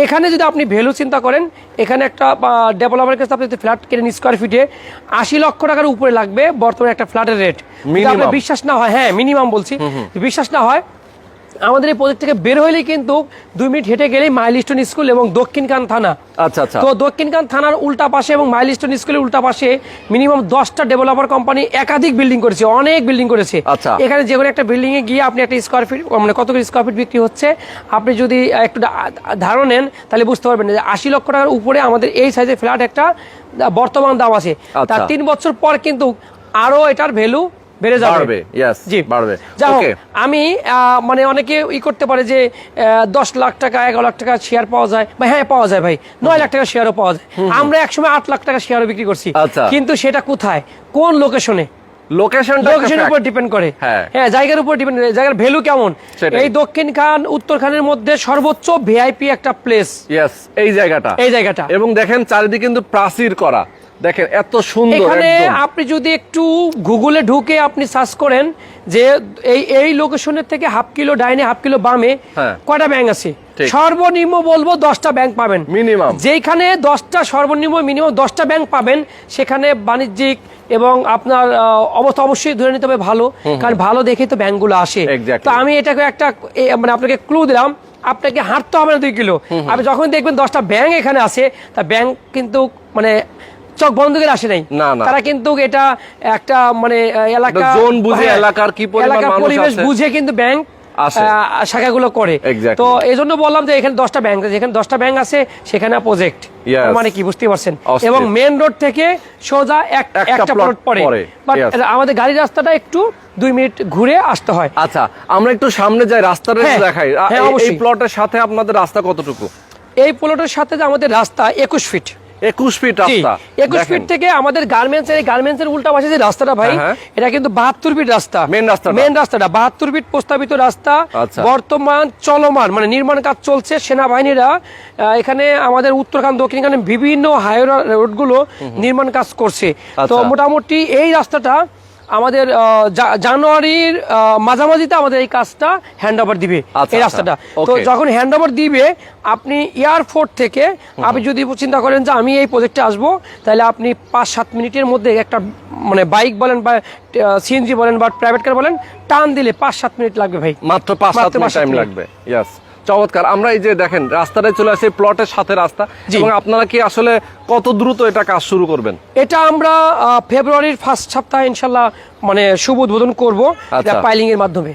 এখানে যদি আপনি ভ্যালু চিন্তা করেন, এখানে একটা ডেভেলপারের কাছে আপনি ফ্ল্যাট কেনেন স্কোয়ার ফিটে 80 লক্ষ টাকার উপরে লাগবে বর্তমানে একটা ফ্ল্যাটের রেট। আপনার বিশ্বাস না হয়, হ্যাঁ মিনিমাম বলছি, বিশ্বাস না হয় আমাদের এই প্রজেক্ট থেকে বের হইলেই কিন্তু 2 মিনিট হেঁটে গেলেই মাইলস্টোন স্কুল এবং দক্ষিণকান থানা। আচ্ছা আচ্ছা। তো দক্ষিণকান থানার উল্টা পাশে এবং মাইলস্টোন স্কুলের উল্টা পাশে মিনিমাম 10টা ডেভেলপার কোম্পানি একাধিক বিল্ডিং করেছে, অনেক বিল্ডিং করেছে। আচ্ছা। এখানে যে কোনো একটা বিল্ডিং এ গিয়ে আপনি একটা স্কোয়ার ফিট মানে কত করে স্কোয়ার ফিট বিক্রি হচ্ছে আপনি যদি একটু ধারণা নেন তাহলে বুঝতে পারবেন যে 80 লক্ষ টাকার উপরে আমাদের এই সাইজের ফ্ল্যাট একটা বর্তমান দাম আছে। তার 3 বছর পর কিন্তু আরো এটার ভ্যালু বেড়ে যাবে। জি বাড়বে। ওকে, আমি মানে অনেকে করতে পারে যে 10 লাখ টাকা 11 লাখ টাকা শেয়ার পাওয়া যায়, ভাই হ্যাঁ পাওয়া যায় ভাই, 9 লাখ টাকা শেয়ারও পাওয়া যায়। আমরা একসময় 8 লাখ টাকা শেয়ারও বিক্রি করছি। কিন্তু সেটা কোথায়, কোন লোকেশনে, লোকেশনের উপর ডিপেন্ড করে। হ্যাঁ জায়গার উপর ডিপেন্ড করে, জায়গার ভ্যালু কেমন। এই দক্ষিণ খান উত্তর খানের মধ্যে সর্বোচ্চ ভিআইপি একটা প্লেস এই জায়গাটা, এবং দেখেন চারিদিকে কিন্তু প্রাচীর করা, দেখেন এত সুন্দর। এখানে আপনি যদি একটু গুগলে ঢুকে আপনি সার্চ করেন যে এই লোকেশনের থেকে হাফ কিলো ডাইনে হাফ কিলো বামে কয়টা ব্যাংক আছে, সর্বনিম্ন বলবো 10টা ব্যাংক পাবেন মিনিমাম। যেখানে 10টা সর্বনিম্ন মিনিমাম 10টা ব্যাংক পাবেন, সেখানে বাণিজ্যিক এবং আপনার অবস্থা অবশ্যই ধরে নিতে হবে ভালো, কারণ ভালো দেখে তো ব্যাংকগুলো আসে। তো আমি এটাকে একটা মানে আপনাকে ক্লু দিলাম, আপনাকে হাঁটতে হবে না 2 কিলো। আপনি যখন দেখবেন 10টা ব্যাংক এখানে আছে, তা ব্যাংক কিন্তু মানে চোখ বন্ধ করে আসে নাই, তারা কিন্তু এটা একটা মানে এলাকা জোন বুঝে, এলাকার কি পরিবেশ বুঝে কিন্তু ব্যাংক শাখাগুলো করে। তো এই জন্য বললাম যে এখানে 10টা ব্যাংক আছে, যেখানে 10টা ব্যাংক আছে সেখানে প্রজেক্ট, মানে কি বুঝতে পারছেন। এবং মেন রোড থেকে সোজা একটা প্লট পড়ে, বাট আমাদের গাড়ি রাস্তাটা একটু 2 মিনিট ঘুরে আসতে হয়। আচ্ছা, আমরা একটু সামনে যাই, রাস্তাটা দেখাই। এই প্লটের সাথে আপনাদের রাস্তা কতটুকু? এই প্লটের সাথে আমাদের রাস্তা 21 ফিট। 21 ফিট রাস্তা। 21 ফিট থেকে আমাদের গার্মেন্টসের উল্টা পাশে যে রাস্তাটা ভাই, এটা কিন্তু 72 ফিট রাস্তা। মেন রাস্তাটা 72 ফিট প্রস্তাবিত রাস্তা, বর্তমান চলমান মানে নির্মাণ কাজ চলছে। সেনাবাহিনীরা এখানে আমাদের উত্তরখান দক্ষিণখানে বিভিন্ন হাইওয়ে রোডগুলো নির্মাণ কাজ করছে। তো মোটামুটি এই রাস্তাটা আমাদের জানুয়ারির মাঝামাঝিতে আমাদের এই কাজটা হ্যান্ড ওভার দিবে এই রাস্তাটা। তো যখন হ্যান্ড ওভার দিবে, আপনি এয়ারপোর্ট থেকে আপনি যদি চিন্তা করেন যে আমি এই প্রজেক্টে আসবো, তাহলে আপনি 5-7 মিনিটের মধ্যে একটা মানে বাইক বলেন বা সিএনজি বলেন বা প্রাইভেট কার বলেন, টান দিলে 5-7 মিনিট লাগবে ভাই, মাত্র 5-7 মিনিট টাইম লাগবে। চমৎকার। আমরা এই যে দেখেন রাস্তাটায় চলে আসে, প্লটের সাথে রাস্তা, এবং আপনারা কি আসলে কত দ্রুত এটা কাজ শুরু করবেন? এটা আমরা ফেব্রুয়ারির ফার্স্ট সপ্তাহে ইনশাল্লাহ মানে শুভ উদ্বোধন করবো পাইলিং এর মাধ্যমে।